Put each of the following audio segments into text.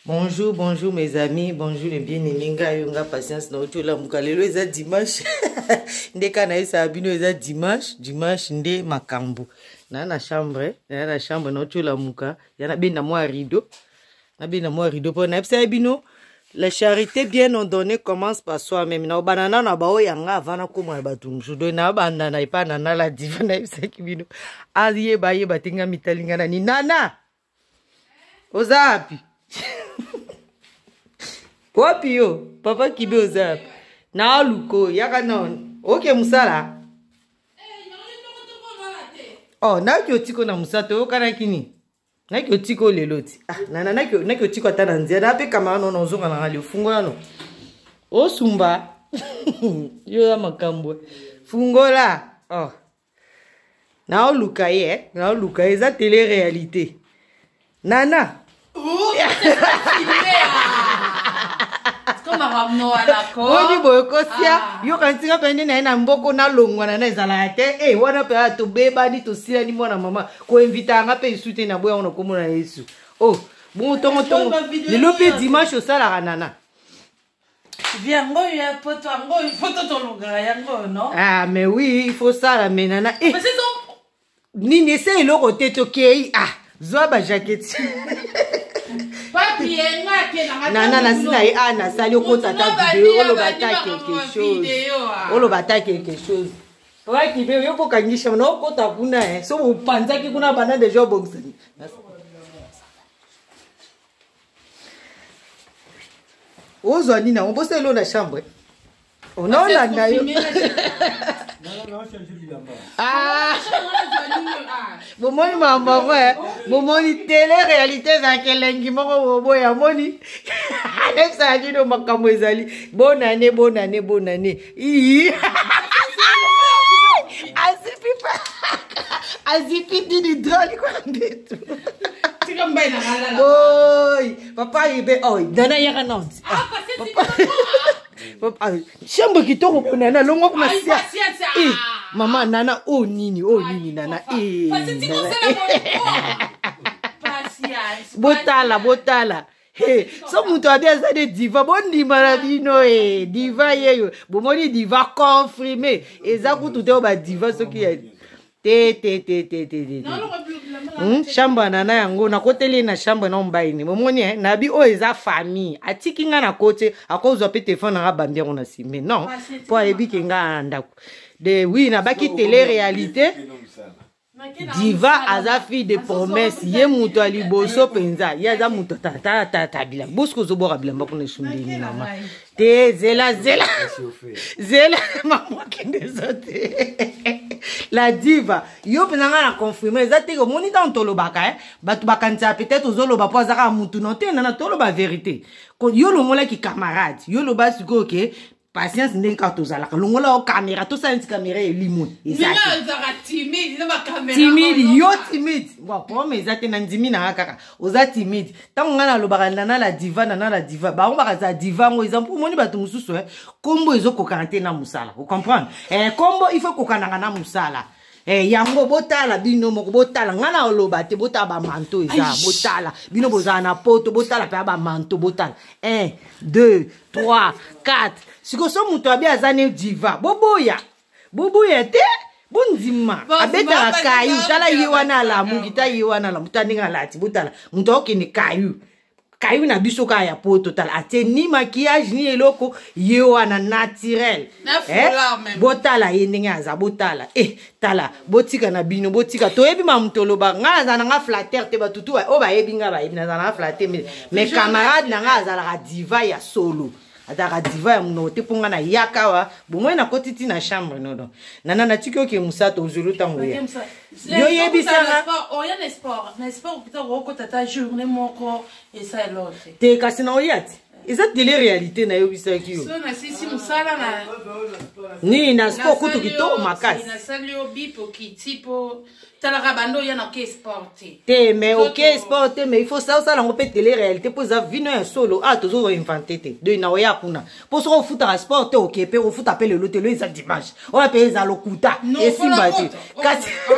Bonjour, bonjour mes amis, bonjour les bien-aimés, nga patience na otula mukalelo eza dimanche. Ndeka na isa abino eza dimanche nde makambo. Na chambre na otula muka, yana benda moi rideau. Na benda moi rideau pour na epsa bino. La charité bien ordonnée commence par soi-même. Na banana na bao yanga avana komo ya batumsu. Do na banana ipa nana la diva na epsa kibino. Aye baye batinga mitalinga na ni nana. Ozapi. Wapi yo? Papa kibe ozapi. Na aluko yaka non. Oke musala. Oh, na ki otiko na musato okana kini. Na ki otiko leloti. Ah, nana na ki otiko atana nzia na pe kama no nozonga na ngali fungola no. O sumba. Yo ya makambo. Fungola. Oh. Na oluka ye, na oluka eza télé-réalité. Nana. Oh, Wodi bokosia yo kantinga pende na ina mboko na longwa na ezala te wana pe to beba ni to sila ni mwana mama ko invita nga pe isute na boya ona komona Yesu. Oh, bon tongo le lope dimanche au sala nana. Viens ngo ya poto ngo il faut to longa yango non? Ah mais oui, il faut ça la menana. Mais c'est son ni nese lo côté to kei zoa ba jacket. Nana na sina e ana sali okota ta vidéo olo bata quelque chose. Olo bata quelque chose. Papa ki be yo ko kangisha na okota kuna so upanza ki kuna bana de job box. Ozo nina on bosse lo na chambre. On a la ndayo. Bomoni mamba ouais, bomoni télé-réalité za kelengi moko boya moni. Ça dit no makambo ezali. Bonne année. Azipi di drôle quoi ndeto. Tikamba ina ngala. Oi, papa ibe oi, dana yaka non. Papa, chambre kitoko ponana longo kuma sia. Mama nana nini nana botala hey so muto abia de diva bondi marabino diva yeyo bomoni diva confirmé eza kutu te ba diva soki ya te chambre nana yango na koteli na chambre na mbaini momoni nabi eza famille atiki nga na kote akozwa pe téléphone na bambia na simé non po ebi kenga ndako de oui na baki télé-réalité diva aza fille de promesse ye muto aliboso penza ye aza muto ta bila bosko zo bora bila mbako na shundini mama te zela mama kende zote la diva yo penanga na confirmer za te ko moni ta ntolobaka batu bakanza peut-être ozoloba po azaka mutu no te na toloba vérité ko yo longola ki camarade yo loba siko ke patience ndenge ka tozalaka longola o caméra to sa caméra limon timide yo timide bon pour mais za te na ndimi na kaka oza timide tango ngana lobaka na la diva ba on ba za diva ngo exemple moni batu mususu kombo ezoko kanté na musala vous comprenez kombo il faut kokana na musala yango botala bino moko botala ngana oloba te botala ba manto eza botala bino bozana na poto botala pe ba manto botala 1 2 3 4 siko so muto abia azane diva boboya te bonzima abeta kayu tala yewana la mungita yewana la mutaninga lati botala muto okini kayu na biso ka ya poto tala ate ni maquillage ni eloko yewana naturel botala yendenge aza botala tala botika na bino botika to yebi mamutolo ba nga za nga flatter te batutu o ba yebi nga ba yebi na za flatter mais camarade na nga za la diva ya solo ataka diva ya mnote ponga na yakawa bomwe na kotiti na chambre nono nana na tiki oke musato ozulu tango ya yo yebi sanga oya na sport putain roko tata journée moko et ça l'autre te kasi na oyati eza télé-réalité na yo bisaki yo so na sisi musala na ni na sport kutu kitoko makasi na sali obi po kitipo talaka bando ya na ke sporté te mais ok sporté mais il faut ça la ngopé télé-réalité pour ça vino ya solo tozo inventé te de na oya kuna pour so futa sport ok pe o futa appeler l'hôtel les dimanche on appelle ça lokuta et simbati kasi so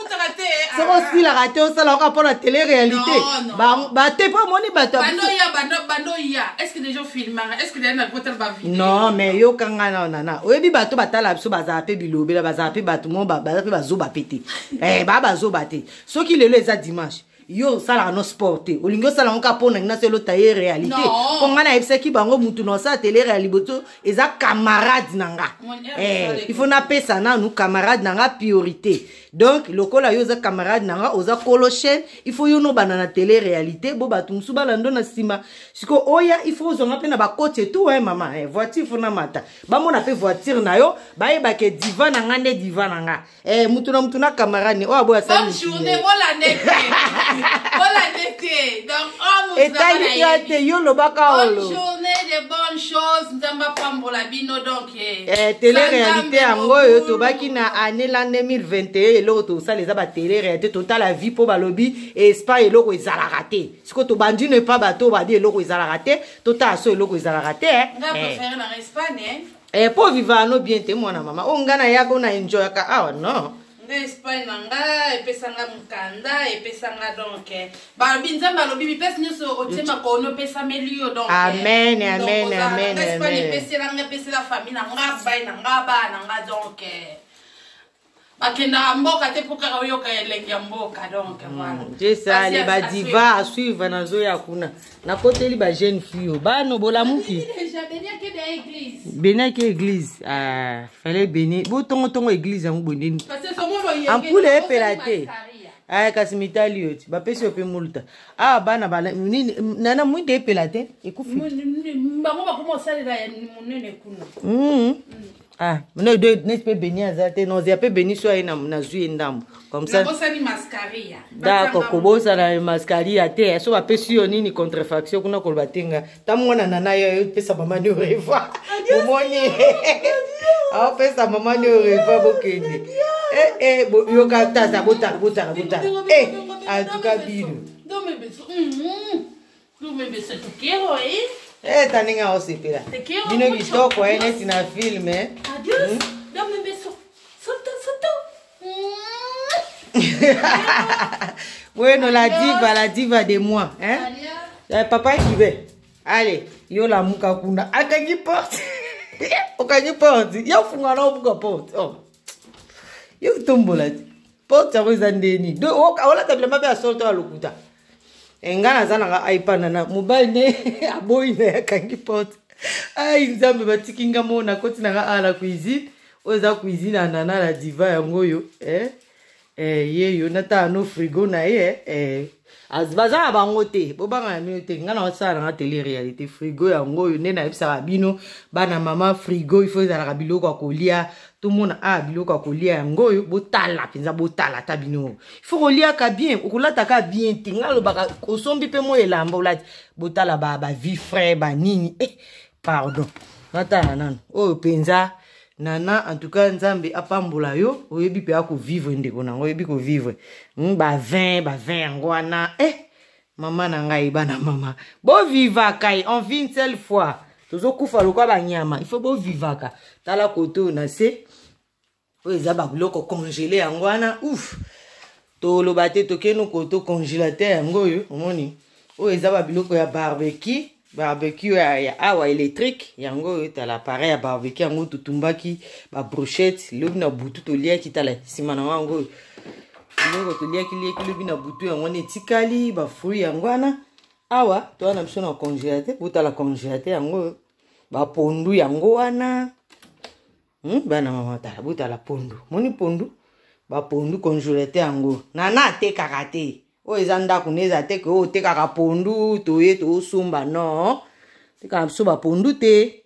futa te aussi la raté au salon pour la télé-réalité. Bah, t'es pas mon bateau. Bandoya. Est-ce que les gens filment? Est-ce que les gens va vidéo? Non, mais yo kangana nana. Oyebi bateau batala so bazape bilobe la bazape bateau mon bazape bazo bapete. Eh ba bazo bate. Ce qui les a dimanche. Yo sala no sporté. Olingo sala on kapona na selo taille réalité. Kongana epse ki bango mutu no sa télé réalité eza camarade nanga. Il faut na pesa na nous camarade nanga priorité. Donc lokola yo za camarade nanga oza kolochen, il faut yo no banana télé réalité bo batumsu balando na sima. Siko oya il faut zonga pe na ba coach tout hein maman. Voiture faut na mata. Ba mona pe voiture na yo, ba e ba ke divan nanga ne divan nanga. Mutu na camarade ni o abo sa. Bonne journée, voilà nete. Voilà l'été. Donc, oh, et bonne journée, de bonnes choses. Nzamba Pambola Bino, donc. Télé-réalité, Angoyo, Tobaki na année l'an 2021, et l'autre, ça les a télé-réalité, total la vie pour Balobi, et Espagne, et l'autre, ils ont raté. Ce que tu bandis n'est pas bateau, va dire, l'autre, ils ont raté, total, ça, l'autre, ils ont raté. On va préférer en Espagne, hein. Et pour vivre à nos bien témoins, maman, on gagne, on a enjoy, ah, non. Espagne nanga epesanga mukanda epesanga donc babinza balobi pesa nyoso otema kono pesa melio donc amen Espagne epesanga pesa la famille nanga bai nanga ba nanga donc bakena mboka te puka yoka elengi mboka donc voilà c'est ça les badiva à suivre na zo ya kuna na côté li ba jeune fille ba no bolamuki bénia que église ah fallait bénir bo tongo église en bonini en poule epelate ah kasimitali yoti ba pesi ope multa ah bana bala nana mwinde epelate ekufi bango ba komo salela ya munene kuna ah, non, n'est pas béni à Zate, non, j'ai pas béni soit na zui ndam. Comme ça. D'accord, kobo ça na mascaria te, so va pesio nini contrefaction kuna kolbatenga. Ta mwana nana yo pesa mama ni revoir. Omoni. Ah pesa mama ni revoir bokende. Yo kata za bota. En tout cas bilo. Do me beso tu quiero taninga osepela. Bino kitoko neti na film Adios. Dame un beso. Soto. Bueno, la diva de moi, hein? Papa qui veut. Allez, yo la muka kuna. Akangi porte. Okangi porte. Yo funga na obuka porte. Oh. Yo tombola. Porte ya wezandeni. Do ola tabla be asolto alokuta. Engana zana nga aipana na mobile ne aboyi na kangi porte. Ai nzambe batikinga mona koti na nga ala cuisine. Oza cuisine anana la diva ya ngoyo, yeyo nata no frigo na ye, azbaza bangote, bobanga miote, ngana wasala na télé réalité frigo ya ngoyo nena ebisa bino, bana mama frigo il faut za biloko kolia, tout monde a biloko kolia ya ngoyo, botala penza botala ta bino. Il faut kolia ka bien, okolata ka bien tinga lo baka osombi pe mo elamba olati, botala ba vie frais ba nini, pardon. Nata nan, penza nana en tout cas nzambe apambola yo oyebi pe ako vivre ndeko na oyebi ko vivre ba 20 ngwana mama na ngai bana mama bo vivaka on vit une seule fois tozo kufa lokwa ba nyama il faut bo vivaka tala koto na se o ezaba biloko congelé ngwana ouf to lo bate to keno koto congélateur ngoyo omoni o ezaba biloko ya barbecue ya awa électrique yango ta l'appareil à barbecue yango tutumbaki ba brochette lobi na butu to lia ki tala simana wango ngo to lia ki lobi na butu yango ne tikali ba fruit yango ana awa to na biso na congélateur buta la congélateur yango ba pondu yango ana bana mama ta buta la pondu moni pondu ba pondu congélateur yango nana te karate o ezanda kuneza te ko te kaka pondu to ye to sumba no te ka suba pondu te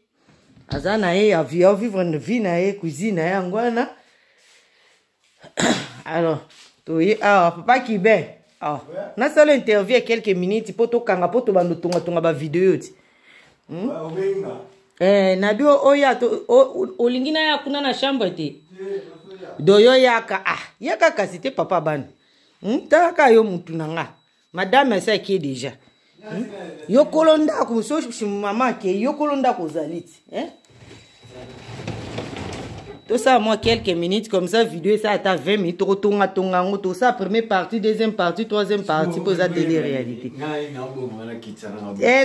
azana ye a vivre une vie na ye cuisine ya ngwana alors to ye papa qui ben na solo interview quelques minutes poto kanga poto bando tonga ba vidéo ti na bio oya to olingina ya kuna na chambre te doyo yaka yaka kasite papa bana taka yo mutu nanga madame ça qui est déjà yo kolonda ko so maman ke yo kolonda ko zaliti Tout ça, moi, quelques minutes, comme ça, vidéo, ça attend 20 minutes, tout ça, première partie, deuxième partie, troisième partie, pour ça, télé-réalité.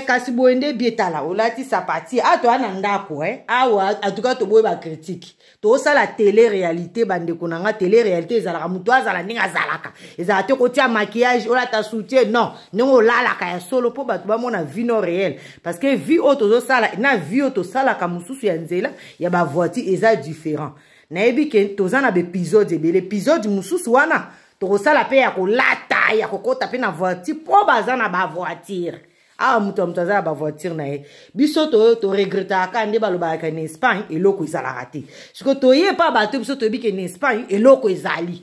Kasi boende bietala, olati sa partie, to anandako, awa, en tout cas, to boye ba critique. To ça la télé-réalité, bande konanga, télé-réalité, ezalaka, muto azala, ninga zalaka. Ezala te kotia maquillage, ola ta soutien, non, ningo lalaka ya solo, po batu ba mona vie non réelle. Parce que vie auto sala, na vie auto sala, kamususu ya nzela, ya ba voiture, eza différent. Na ebi ke, tozana l'épisode, l'épisode mususu wana, to sala pe ya ko lata, ya ko kota pe na voiture, po bazana ba voiture. Ah, mutamutaza ba voiture na e. Biso to regretta aka nde baloba ka en Espagne et loko izala raté. Siko to ye pa bato biso to bi ke en Espagne et loko izali.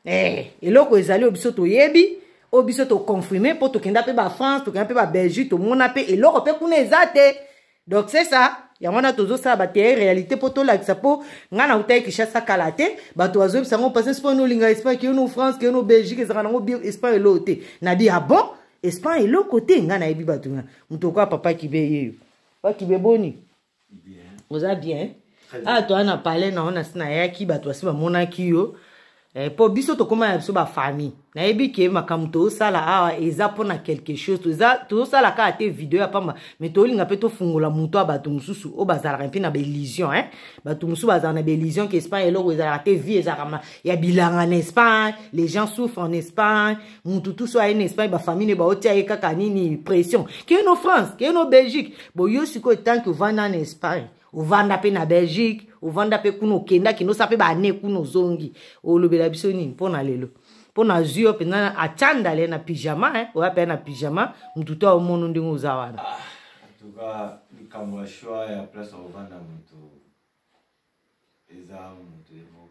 Et loko izali biso to yebi, o biso to confirmer pour to kenda pe ba France, to kenda pe ba Belgique, to mona pe et loko pe kuna ezate. Donc c'est ça. Ya wana tozo sa ba te réalité pour to la sapo ngana utai kishasa kalate, ba to azo bisango passer pour no linga Espagne, que no France, que no Belgique, ezana ngo Espagne loté. Na di ah bon? Espagne, l'autre côté, il y a un peu papa qui veut. Papa qui veut boni. Vous avez bien. Ah, toi, on a parlé, on a snaya qui, toi, c'est mon akio. Pour biso to koma ya ba famille. Na ebi ke makamto sala awa eza pona quelque chose. To sala ka ate vidéo pa ma. Mais to linga pe to fungola muto abatu mususu o bazala mpe na be illusion Batu musu bazala na be illusion que Espagne elo ezala te vie ezala ya bilanga en Espagne, les gens souffrent en Espagne, mutu tout soit en Espagne ba famille ne ba otia e kaka nini pression. Que no France, que no Belgique. Bo yo siko tant que vanda en Espagne. Ou vanda pe na Belgique, ou vanda pe kuno kenda kino sape ba ne kuno zongi. O lobela biso nini pona lelo. Pona zuyo pe na achanda le na pyjama ou ape na pyjama, mtuto wa mono ndingo zawana. En tout cas, ni kama choix ya place au vanda mtu. Eza mtu emo.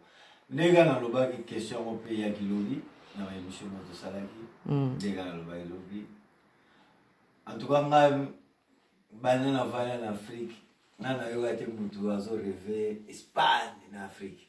Nega na lobaki question au pays ya kilobi na émission moto salaki. Nega na lobaki lobi. En tout cas, banana vana en Afrique. Nana yogate mutu azo rêver Espagne en Afrique.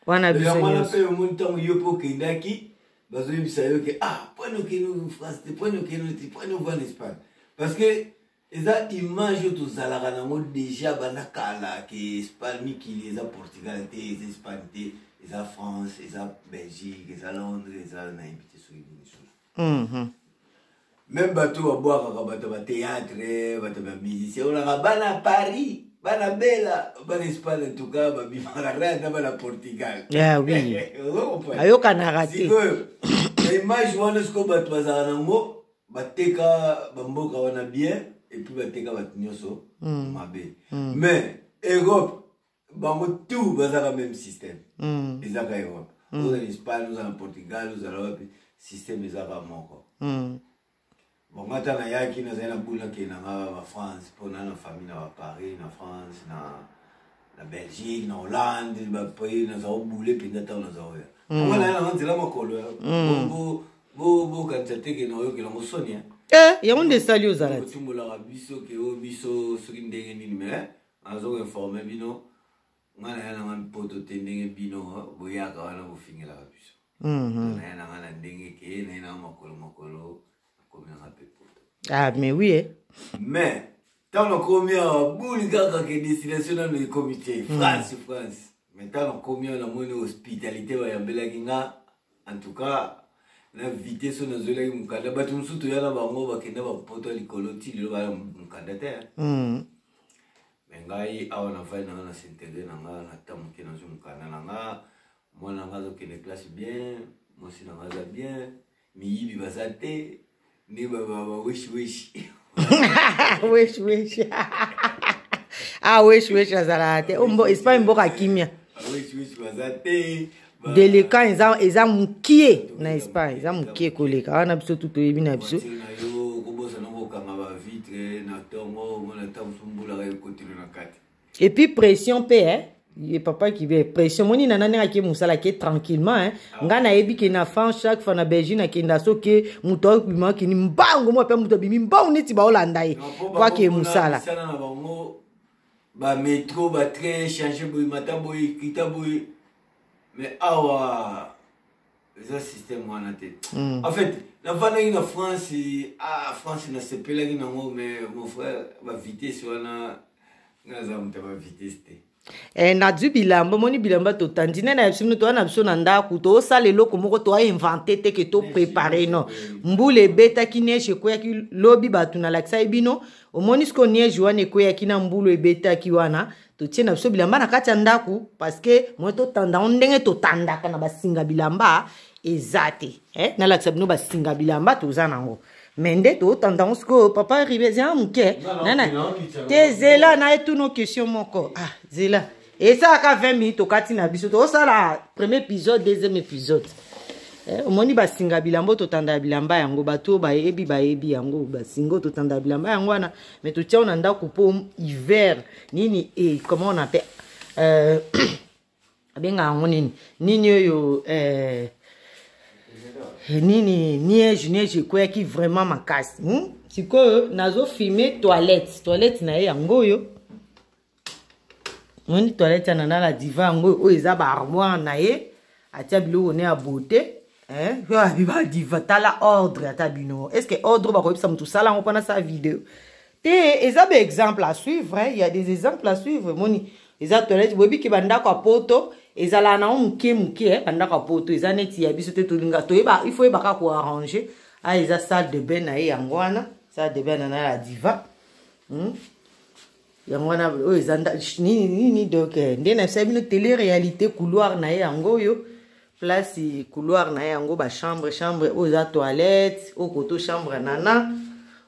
Wana biso wana pe montango yopo kendaki bazo yibisa yoke pano keno France pano keno pano va en Espagne parce que eza image to zalaka nango déjà banakala que Espagne qui les a Portugal te les Espagne te eza France eza Belgique eza Londres eza na invité sur une même bateau à boire bateau ba théâtre bateau ba musicien on a bana Paris bana bella bana Espagne en tout cas ba bimara na bana Portugal oui ayo kana raté image wana sko bato bazana ngo bateka bamboka wana bien et puis bateka batinyoso mabe mais Europe bango tout bazaka même système ezaka Europe nous en Espagne nous en Portugal nous en système ezaka moko. Bon, maintenant, il y a qui nous a boule qui est en France, pour la famille à Paris, en France, la Belgique, en Hollande, le pays, nous avons boulé, puis nous avons eu. On a un là, mon collègue. Bon, quand c'était que nous avons sonné. Il y a un des saluts aux arrêts. Tout le monde a biso, que au biso, ce qui nous dit, mais, on a informé, bino, on a un pote tending, bino, boya, quand on a fini la biso. On a un dengue qui est, on a un makolo. Ah, mais oui, Mais, tant qu'on combien boule que destination dans le comité, France. Mais tant qu'on combien la monnaie hospitalité, en tout cas, la vitesse de nos élèves, on a battu surtout yana bango bakenda ba poto likoloti le ba mukandate. Mais ngai awana fa na s'intégrer na tamuke na mukanda na moi na ngazo que les classes bien, moi si na ngaza bien, mi yibi bazate. Ni baba wish. Wish. Wish azalate. Ombo Espagne mboka kimia. Wish bazate. Délicat eza mukie na Espagne, eza mukie koleka. Wana biso tuto yebi na biso. Et puis pression paix et papa qui veut pression moni nanana ki musala ki tranquillement ngana yebi ki na France chaque fois na Belgique na kenda so ke muto bima ki ni mbango mo pe muto bimi mbango neti ba Holanda e kwa ki musala ba métro ba train changer boy mata boy kita boy mais awa le système wana te en fait la fana na France France na sepela ki na mo mais mon frère ba vitesse wana ngaza mta ba vitesse te. na du bilamba moni bilamba totandi nde na biso toza na biso na ndako tosala eloko moko toinvente te ke toprépare non mbula ebetaki neige ekweyaki lobi bato nalakisaki bino omoni siko neige wana ekweyaki na mbulu ebetaki wana totie na biso bilamba na kati ya ndako parceke moi totanda ngo ndenge totandaka na basinga bilamba eza te nalakisa bino basinga bilamba toza nango mais nde totanda ngo sikoyo papa ribe eza moke te zela na ye tuno question moko zela esalaka 20 minutes okati na biso tosala premier épisode deuxième épisode omoni basinga bilamba totanda bilamba yango bato bayebi yango basinga totanda bilamba yango wana mais totia na ndako po hiver nini comment on appelle abenga yango nini oyo nini neige ekweyaki vraiment makasi sikoyo nazofilme toilette na ye yango oyo moni toilette ya nana la diva yango oyo eza baarmoire na ye atia biloko ne ya beauté biba diva tala ordre ata bino est ce que ordre bakoyebisa motu sala yango mpona sa video te eza exemple à suivre il y a des exemples à suivre moni eza toilette boyebiki bandako ya poto ezala na moke bandako ya poto eza neti ya biso te tolinga toyeba il faut yebaka koarrange eza salle de bain na ye yango wana salle de bain nana la diva yango wana oyo eza nini donc nde na biso bino télé réalité couloir na ye yango oyo place couloir na ye yango chambre oyo eza toilette oyo koto chambre nana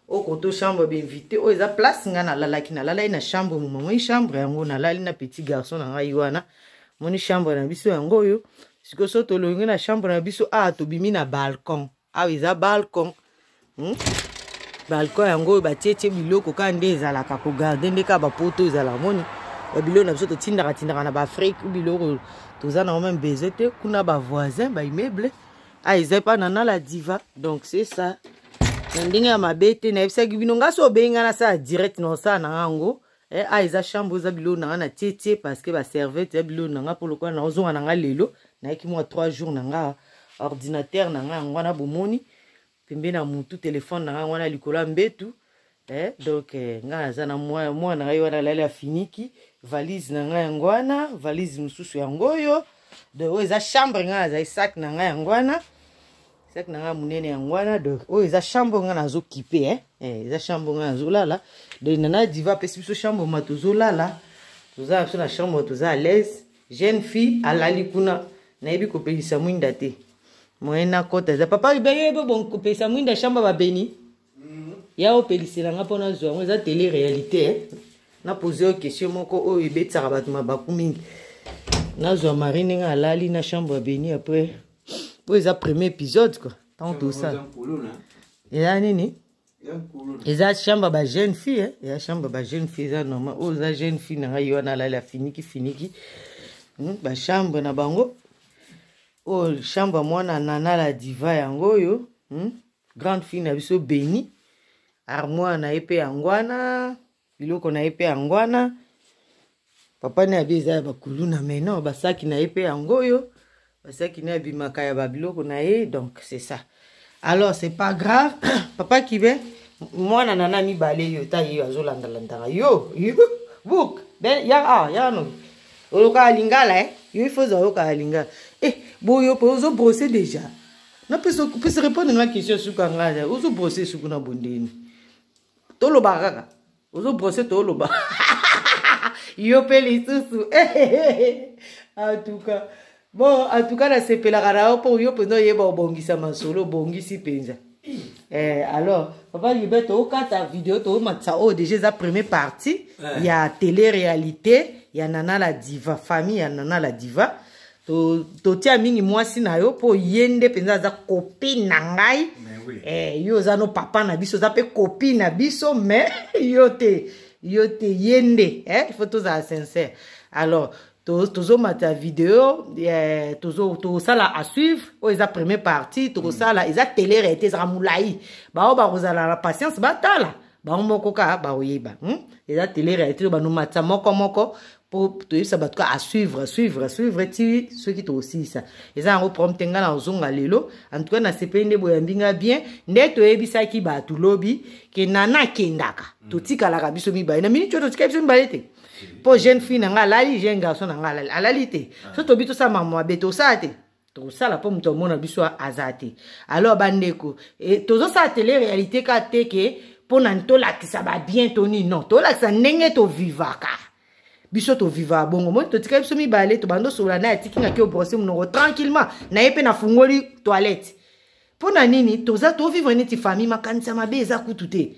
oyo koto chambre bainvité oyo eza place nga nalalaki na chambre momoi chambre yango nalali na petit garçon na ngai wana moni chambre na biso yango oyo sikoyo so tolongi na chambre na biso tobimi na balcon awa eza balcon balcon yango oyo batietie biloko kaka nde ezalaka kogarde nde kaka bapoto ezala moni babiloko na biso totindaka na baafrike biloko toza na même besoin te kuna bavoisin baimmeuble eza epa nana la diva donc c'est ça na ndenge ya mabe te nayebisaki bino nga so obenga na sala direct na osala na yango eza chambre eza biloko nanga na tietie parce que baservete ya biloko nanga mpo lokola na ozonga nanga lelo nayaki mwa 3 jours nanga ordinateur nanga yango wana bomoni pembe na mutu telefone nanga wana likolo ya mbetu donc nga naza na mwa na ngai wana lali afiniki valise na ngai yango wana valise mosusu yango oyo donc oyo eza chambre nga nazali sac na ngai yango wana sac na ngai monene yango wana donc oyo eza chambre nga nazokipe eza chambre nga nazolala donc nana diva apesi biso chambre ma tozolala toza biso na chambre toza à l'aise jeune fille alali kuna nayebi kopelisa mwinda te moyen nakota eza papa ibeyebe bon kopelisa mwinda chambre babeni ya opelisela nga mpona zwa yango eza télé réalité na pose oyo question moko oyo ebetisaka bato mabaku mingi nazwa mari ndenge alali na chambre ya beni après oyo eza premier épisode quoi ntango tosala eza nini eza chambre ba jeune fille eza chambre ba jeune fille eza normal oyo eza jeune fille na ngai wana alali afiniki bachambre na bango oyo chambre mwana nana la diva yango oyo grande fille na biso beni armoire na ye mpe yango wana biloko na ye mpe yango wana papa na yabi eza ya bakulu na meno basaki na ye mpe yango oyo basaki na yabimaka ya babiloko na ye donc c'est ça alors c'est pas grave papa kibe mwana nana mibale yo ta ye azolandalandaka yo book ya no oloka alingala yo il faut oyoka alingala boyo mpe ozobrosser déjà na pese répondre na question suka ngai ozobrosser suku na bondeni toloba kaka ozobrosser toloba yo mpe lisusu atuka bon atuka nasepelaka na yo mpo yo mpenza oyeba obongisa masolo obongisi mpenza alors papa libe tookata video toomatisa oyo déjà eza première partie ya télé réalité ya nana la diva famille ya nana la diva totia mingi mwasi na yo mpo ye nde mpenza aza copine na ngai yo oza no papa na biso oza mpe copine na biso mais yo te ye nde il faut tozala sincère alors tozomata video tozosala à suivre oyo eza première partie tokosala eza télé réalité ezaka molai bao bakozala na patience batala bango moko kaka baoyeba eza télé réalité banomata moko po toyebisa bato ka à suivre ti soki tokosilisa eza yango prompte nga na ozonga lelo en tout cas nasepeli nde boyambi nga bien nde toyebisaki bato lobi ke nana akendaka totikalaka biso mibale na miniti oyo totika biso mibale te po jeune fille na nga alali jeune garçon na nga alali te so tobi tosala makambo mabe tosala te tosala mpo moto omona biso aza te alors bandeko tozosala tele réalité ka te ke mpo na tolakisa babien toni non tolakisa ndenge tovivaka biso toviva bongo moi totika biso mibale tobando sola na atikingaki obrose monoko tranquillement naye mpe nafungoli toilette mpo na nini toza tovivre neti famille makanisa mabe eza kutu te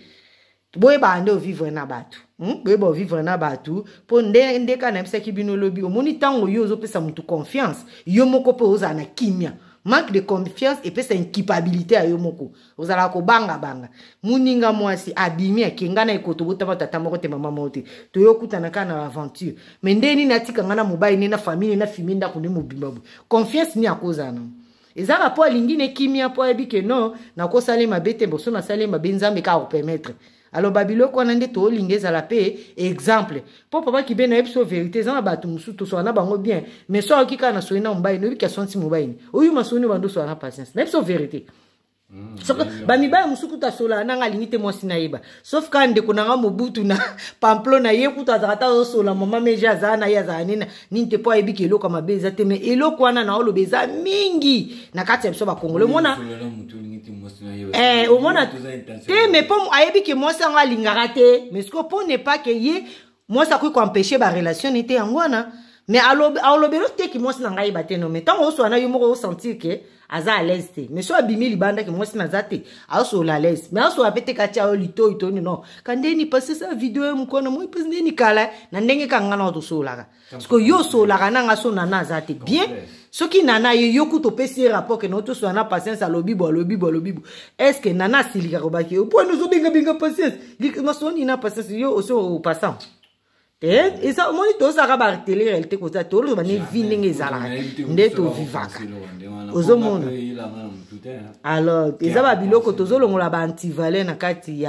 boyeba nde ovivre na bato boyeba ovivre na bato mpo ndeka nayebisaki bino lobi omoni ntango yo ozopesa motu confiance yo moko mpe ozala na kimia manque de confiance epesa incapabilité ya yo moko ozalaka kobangabanga moninga mwasi abimi akenga na ekoto botama tata moko te mama moko te toyokutana kaka na aventure me nde nini atikanga na mobali ne na famille na fimi ndako nde mobimba boye confiance ni akozana ezaka mpo alingi ne kimia mpo ayebi ke non nakosala mabe te boso nasala mabe nzambe kaka kopermettre alors babiloko wana nde toolinga ezala mpe exemple mpo papa kibe na yebiso vérité eza na bato mosusu tosola na bango bien mais so aoki kaka na soi na mobali noyebi kasonti mobali oyo masoni bando sola na patience na yebiso vérité soko bamibali mosusu kuta sola nanga alingi te mwasi nayeba sauf ka ndeko nanga mobutu na pamplo na ye kuta azalaka ta azosola mama meje azala na ye azala nini te mpo ayebi ke eloko mabe eza te me eloko wana na oloba eza mingi na kati ya biso bakongole omona omona te me mpo ayebi ke mwasi yango alingaka te mais siko mpo ne pas ke ye mwasi akoki koempêche barelation ne te yango wana mais alobelo te ki mwasi na ngai yeba te no mais ntango osola na yo moko osentir ke aza à l'aise te mais so abimi libanda ke mwasi naza te aosola à l'aise mais aosola mpe te kati ayo lito itoni non ka ndeni pase sa video ya mokona moi mpe ndeni kala na ndenge ka nga na tosolaka parce que yo osolaka nanga so nana aza te bien soki nana ye yo kuta opesi ye rapport ke no tosola na patience alobi bo est ce que nana asilika kobaki po nozobengabenga patience masoni na patience yo oso opasant eza omoni tozalaka baretele réalité koza toloba ne vi ndenge ezalaka nde tovivaka ozomona alors eza babiloko tozolongola baantivaleur na kati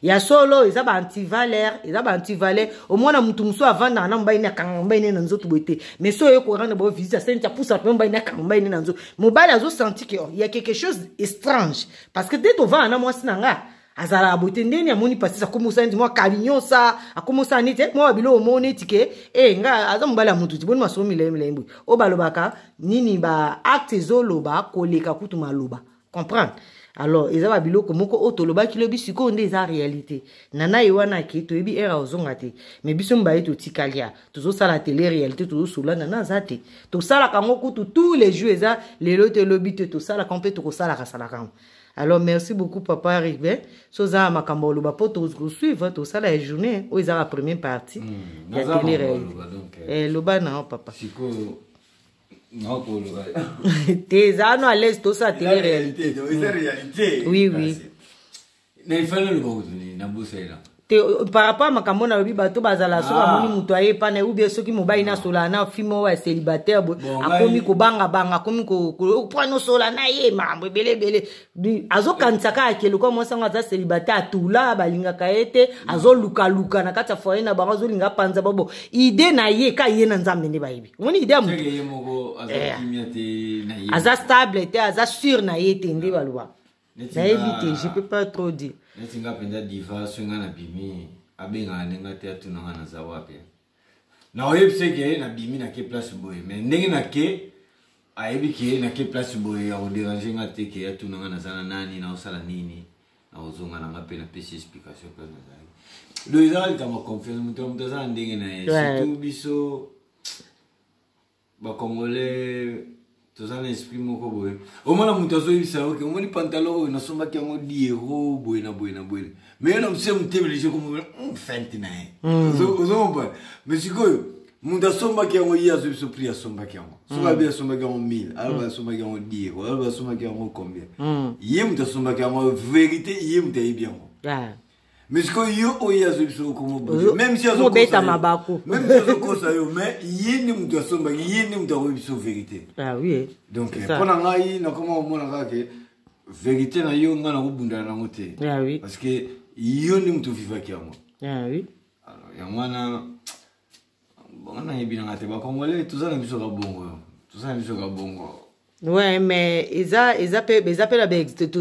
ya solo eza baantivaleur omona mutu mosu avandaka na mobali ne akanga mobali ne na nzoto boye te mais so oyo koranda bao visite asenti apusa mpe mobali ne akanga mobali ne na nzoto mobali azosenti ke ya quelque chose étrange parce que te tovanda na mwasi na nga azala abote ndeni amoni pasisa akomosa ndi mwa kabinyosa akomosa niti mwa bilo omoni tike nga aza mobali mutu tiboni masomo milembo o balobaka nini ba acte zoloba koleka kutu maloba comprendre alors eza ba biloko moko otoloba kilobi siko nde eza réalité nana yewana ke to yebi era ozonga te mais biso mbaye to tikalia tozo sala télé réalité tozo sola nana zate to sala kango kutu tous les jours eza lelo te lobi te to sala complet to sala kasala kango. Alors merci beaucoup papa Rivet. Soza makambo loba po to suivre to sala la journée où ils a la première partie. Ya télé loba na papa. Siko non ko loba. Tes ano à l'aise to sa télé réalité. C'est réalité. Oui. Na ifana loba ni na bosela. Par rapport à makambo na lobi bato bazala so amoni muto aye pa na ubie soki mobali na sola na fimo wa célibataire akomi ko banga akomi ko prendre sola na ye mambo belebele azo kansaka akelo ko mo sanga za célibataire atula balinga kaete azo luka na kata foyer na bango zo linga panza babo ide na ye ka ye na nzambe ne bayibi moni ide mu aza stable te aza sûr na ye te ndi balwa na éviter je peux pas trop dire netinga penda diva swinga na bimi abenga nenga te atunanga na zawapi na oyebseke na bimi na ke place boye mais ndenge na ke ayebike na ke place boye ya déranger nga te ke atunanga na zana nani na osala nini na ozonga na ngape na pesi explication pe na zali lo izali kama confiance muto za ndenge na surtout biso ba congolais tozana esprit moko boye omona mutu azoyebisa oke omoni pantalon oyo nasombaki yango diero boye na mais na mse mutebelege komo fenti na ye ozomba mais sikoyo mutu asombaki yango ye azoyebisa prix asombaki yango soki abe asombaki yango 1000 aloba asombaki yango diero aloba asombaki yango combien ye mutu asombaki yango vérité ye mutu ayebi yango mais ce que yo oya zo comme même si azo beta mabako même si azo kosa yo mais yeni mutu asomba yeni mutu azo vérité oui donc pona ngai na comment mona ngake vérité na yo ngana kubunda na ngote oui parce que yo ni mutu vivaki yango oui alors ya mwana bona yebina ngate ba congolais tuzana biso ka bongo Ouais, mais ils appellent la bête,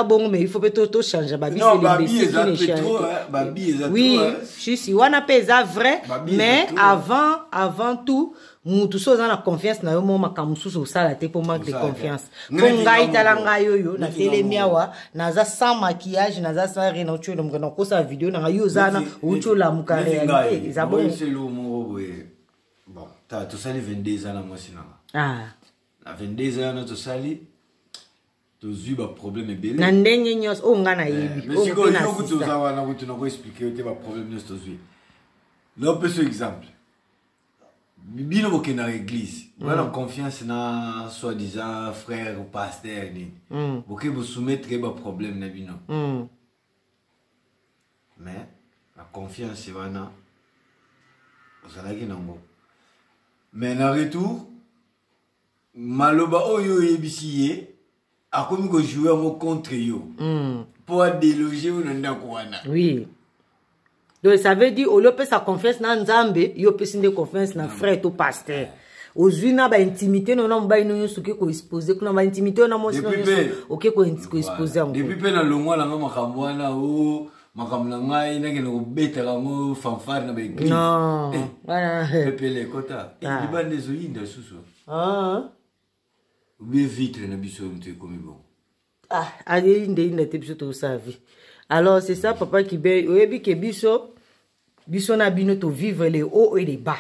bon, mais il faut peut-être changer. Non, Babi, ils appellent trop, Babi, ils appellent oui, je suis, on appelle ça vrai, mais avant tout, nous tous on a confiance na yo mo makamusu so sala te pour manque de confiance. Ponga italanga yo na telemiawa, naza sans maquillage, naza sans rien au chulo mgana ko sa vidéo na yo zana ucho la muka réalité. Ils bon. C'est le mot bon, t'as tout ça les 22 ans moi sinon. Ah. La 22 ans na to sali to zuba problème ebele. Na ndenge nyos o ngana yebi. Mais si ko yo ko to za wana ko to na ko expliquer te ba problème nyos to zui. Là peut ce exemple. Bino boke na l'église. Voilà confiance na soi-disant frère ou pasteur ni. Boke vous soumettre ba problème na bino. Mais la confiance c'est wana. Ozalaki nango. Mais na retour maloba oyo yebisiye akomi ko jouer mo contre yo. Pour déloger ou nanda kwana. Oui. Donc ça veut dire au lieu de sa confiance dans Nzambe, yo peut sinde confiance dans frère ou pasteur. Aujourd'hui na ba intimité non ba ino soki ko exposer ko na ba intimité na mo sino OK ko exposer encore. Depuis pe na longwa la makambo wana o makambo na ngai na ke no betela mo fanfare na ba église. Non. Voilà. Pepe le kota. Et libande zo yinda susu. Ah. Bien vitre na biso mte komi bon. Ah, allez inde te biso to sa vie. Alors c'est ça papa qui be oyebi ke biso na bino to vivre les hauts et les bas.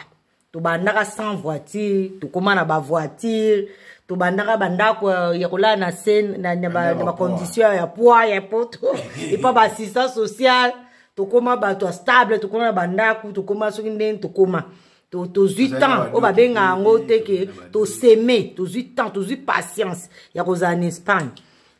To bandaka sans voiture, to komana ba voiture, to bandaka bandako ya kola na scène na ba condition ya poids ya poto et pas ba assistance sociale, to koma ba to stable, to koma bandako, to koma soki ndeni to koma. To 8 ans o ba benga ngo te ke to s'aimer, to 8 ans, to 8 patience ya koza en Espagne.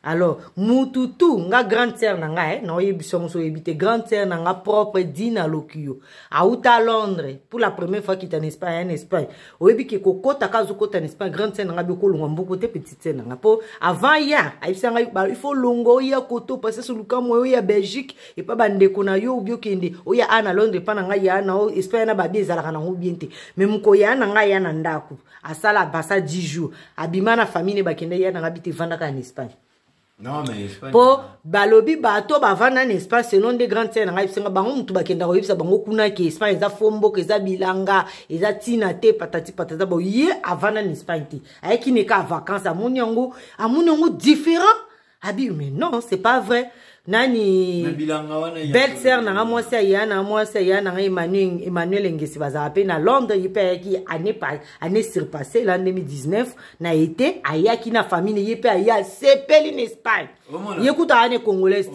Alors, mututu nga grande sœur nanga no yebiso so yebite grande sœur nanga propre Dina Lokio. A uta Londres pour la première fois qu'il est en Espagne. O yebi ke kokota kazo kota en Espagne grande sœur nanga biko longo mboko te petite sœur nanga po avant ya aisanga il faut longo ya koto passer sur luka mo ya Belgique et pas bandeko na yo ubio kende o ya ana Londres pa nanga ya na Espagne na babi ezalaka na ngobiente mais muko ya nanga ya na ndako asala basa 10 jours abimana famille bakende ya nanga bite vandaka en Espagne. Non mais Espagne. Po balobi bato bavana en Espagne selon des grandes scènes ngai bisenga bango mutu bakenda ko yebisa bango kuna ke Espagne eza fombo ke eza bilanga eza tina te patati patata bo ye avana en Espagne ti ayeki ne ka vacances amunyango différent abi mais non c'est pas vrai nani belle sœur nanga moi c'est ya na Emmanuel Ngesi baza pe na Londres yipe ki année surpassée l'an 2019 na été ayaki na famille yipe aya sepeli en Espagne yekuta ane congolais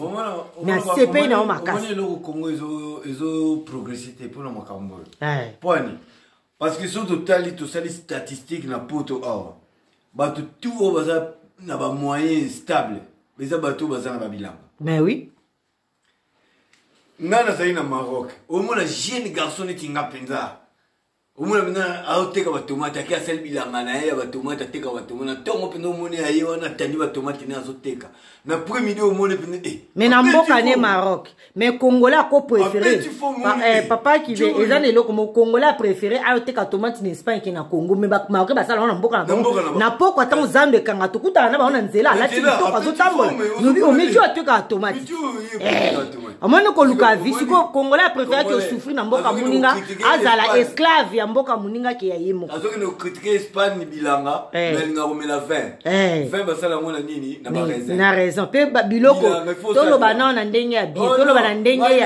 mais sepeli na makasi le Congo ezo progressité pour na makambo poni parce que sur total to sali statistique na poto or ba tout baza na ba moyen stable mais ça bato baza na ba bilanga. Mais oui. Nana zaina Maroc. Au moins la jeune garçon qui nga penza. Au moins maintenant a teka ba tomate ki asel bilanga na ya ba tomate teka ba tomate tongo pendo moni ayi wana tandi ba tomate na azoteka. Na premier au monde pendo mais na mboka ne Maroc. Mais Congolais ko préféré. Papa qui veut ezane lo comme Congolais préféré a teka tomate en Espagne ki na Congo mais ba Maroc ba sala na mboka na poko ata uzambe kanga tukuta na ba ona nzela la ti to ka zotambola. Nubi o mejo ateka tomate. Amone ko luka vi siko Congolais préféré que souffrir na mboka muninga azala esclave ya mboka muninga ke ya yemo. Azoki no critiquer Espagne bilanga mais nga romela 20. 20 basala ngona nini na ba raison. Na raison pe biloko tolo bana na ndenge ya bien tolo bana ndenge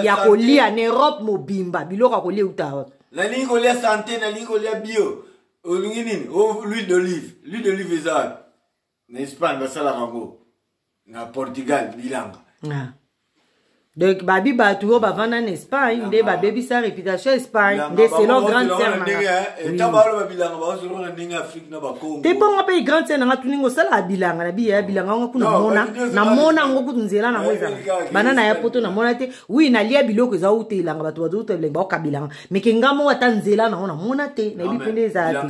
ya kolia en Europe mobimba biloko kolia utawa. La ligne kolia santé na ligne kolia bio. Olungi nini? L'huile d'olive eza. Na Espagne basala rango. Na Portugal bilanga. Donc babi batuo bavana en Espagne nde babebi sa réputation Espagne nde selon grande sœur te bonga pe grande sœur nga tuningo sala bilanga na biya bilanga nga kuna mona ngo kutunzela na ngoza banana ya poto na mona te oui na lia biloko za utelanga batu bazutelanga ba kabilanga mais ke ngamo watanzela na mona te na bipende za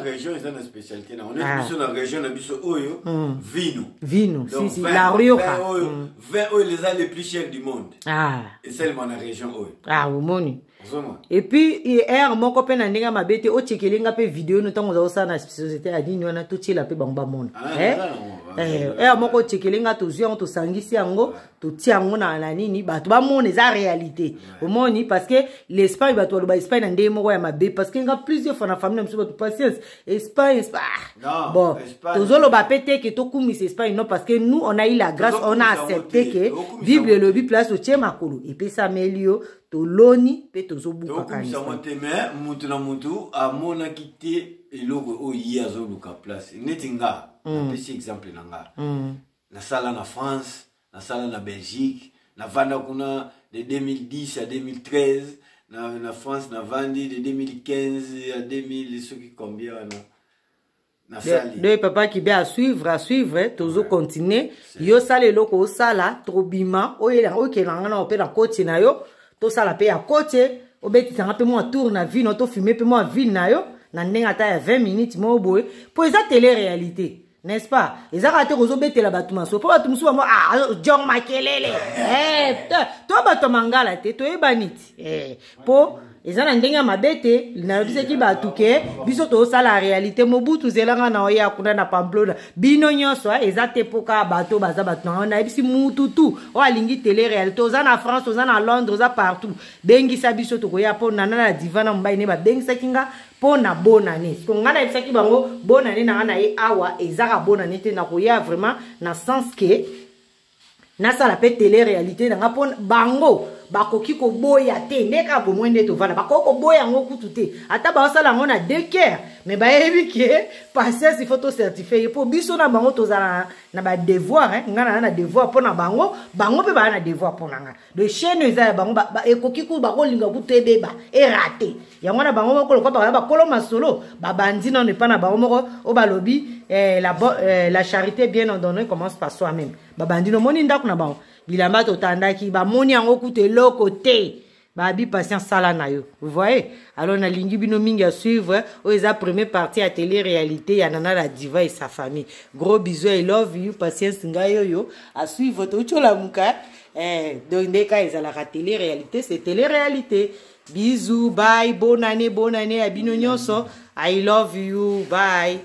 région eza na spécialité na on est biso na région na biso oyo vino si la Rioja vin oyo les plus chers du monde. Ah. Et seulement dans la région. Ah, omoni. Et puis hier moko pe na ndinga mabete o chekelinga pe vidéo no tango za osana société adini wana to chila pe bangba mona hier moko chekelinga to zio to sangisi yango to tiango na nini bato ba mona za réalité omoni parce que l'Espagne bato ba Espagne na ndé moko ya mabe parce que nga plusieurs fois na famille mso bato patience Espagne bon tozolo ba pété que to kumis Espagne non parce que nous on a eu la grâce on a accepté que Bible le bi place au tiema kolo et puis ça melio loni pe tozobuka kanisa mais mutu na mutu amona kité eloko o yazo luka place netinga na pesi exemple nanga na sala na France na sala na Belgique na vanda kuna de 2010 à 2013 na France na vandi de 2015 à 2000 ce qui combien na sali de papa qui bien à suivre tozo continuer yo sala eloko o sala trobima o yela o kelanga na opela koti na yo to sala pe ya côté obetisa ngape mo tour na vie no to fumer pe mo vie na yo na ndenga ta ya 20 minutes mo boye pour eza télé réalité n'est-ce pas eza raté kozo betela batuma so po batumusu mo jong makelele to batomangala te to ebaniti po ezana ndenga mabete na biseki batuke biso to sala réalité mobutu zelanga na oya kuna na Pamplona bino nyonso ezate poka bato baza batna na bisi mututu o alingi télé réalité oza na France oza na Londres oza partout bengisa biso to koya po nana na divana mbai ne ba bengisa kinga po na bonane ko ngana bisaki bango bonane na ngana e awa ezaka bonane te na koya vraiment na sens que na sala pe télé réalité na ngapon bango bakoki ko boya te ndeka bo mwende to vana bakoko boya ngo kutu te ata ba sala ngo na deker mais ba yebi ke passer si photo certifié po biso na bango to zala na ba devoir ngana na devoir po na bango pe ba na devoir po nanga de chaîne za bango ba ekoki ku ba ko linga ku tebeba e raté yango na bango ko ba kolo masolo ba bandi non ne pas na bango moko o ba lobi la charité bien ordonnée commence par soi-même ba bandi no moni ndako na bango bilamba totandaki ba moni yango kute loko te ba bi patience sala na yo vous voyez alors na lingi bino mingi à suivre o eza première partie à télé réalité ya Nana la diva et sa famille gros bisous I love you patience ngayo yo à suivre to chola muka donc ndeka ezala la télé réalité c'est télé réalité bisous bye bonne année à bino nyonso I love you bye.